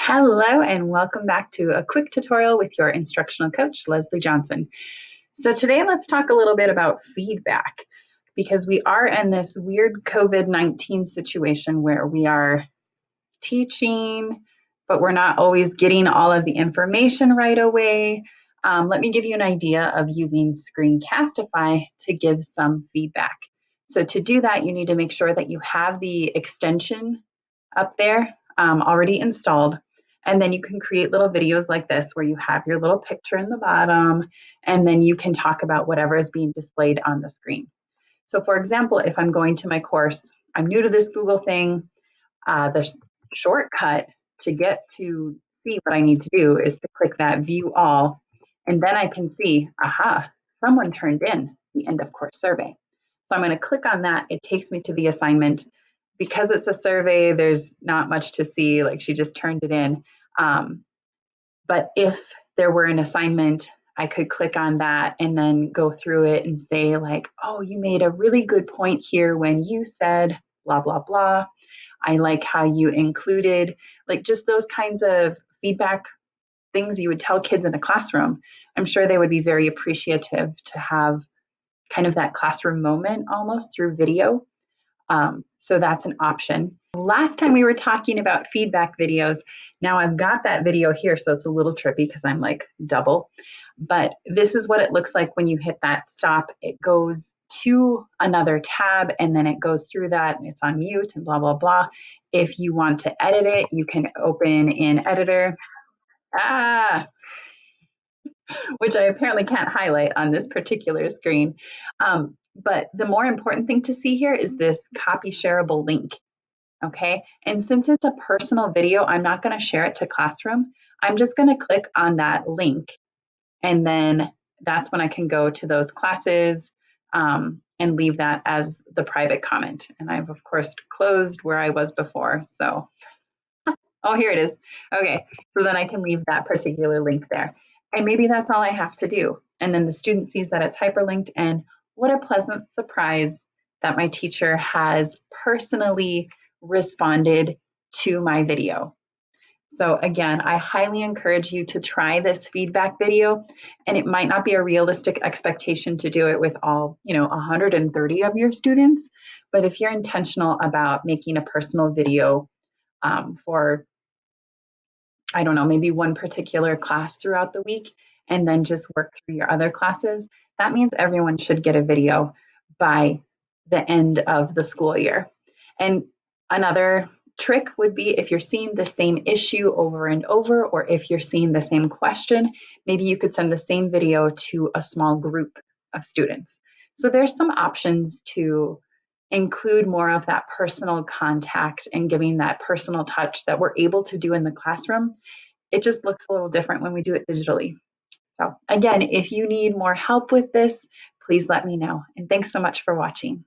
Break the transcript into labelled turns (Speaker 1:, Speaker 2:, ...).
Speaker 1: Hello and welcome back to a quick tutorial with your instructional coach, Leslie Johnson. So today let's talk a little bit about feedback because we are in this weird COVID-19 situation where we are teaching, but we're not always getting all of the information right away. Let me give you an idea of using Screencastify to give some feedback. So to do that, you need to make sure that you have the extension up there already installed. And then you can create little videos like this where you have your little picture in the bottom, and then you can talk about whatever is being displayed on the screen. So for example, if I'm going to my course, I'm new to this Google thing, the shortcut to get to see what I need to do is to click that view all, and then I can see, aha, someone turned in the end of course survey. So I'm going to click on that. It takes me to the assignment. Because it's a survey, there's not much to see, like she just turned it in. But if there were an assignment, I could click on that and then go through it and say like, oh, you made a really good point here when you said blah, blah, blah. I like how you included, like just those kinds of feedback things you would tell kids in a classroom. I'm sure they would be very appreciative to have kind of that classroom moment almost through video. So that's an option. Last time we were talking about feedback videos. Now I've got that video here, so it's a little trippy because I'm like double. But this is what it looks like when you hit that stop. It goes to another tab and then it goes through that and it's on mute and blah, blah, blah. If you want to edit it, you can open in editor. Which I apparently can't highlight on this particular screen. But the more important thing to see here is this copy shareable link. Okay. And since it's a personal video, I'm not going to share it to Classroom. I'm just going to click on that link. And then that's when I can go to those classes and leave that as the private comment. And I've, of course, closed where I was before. So, oh, here it is. Okay. So then I can leave that particular link there. And maybe that's all I have to do. And then the student sees that it's hyperlinked. And what a pleasant surprise that my teacher has personally responded to my video. So again, I highly encourage you to try this feedback video, and it might not be a realistic expectation to do it with all, 130 of your students, but if you're intentional about making a personal video for, I don't know, maybe one particular class throughout the week, and then just work through your other classes, that means everyone should get a video by the end of the school year. And another trick would be if you're seeing the same issue over and over, or if you're seeing the same question, maybe you could send the same video to a small group of students. So there's some options to include more of that personal contact and giving that personal touch that we're able to do in the classroom. It just looks a little different when we do it digitally. So again, if you need more help with this, please let me know. And thanks so much for watching.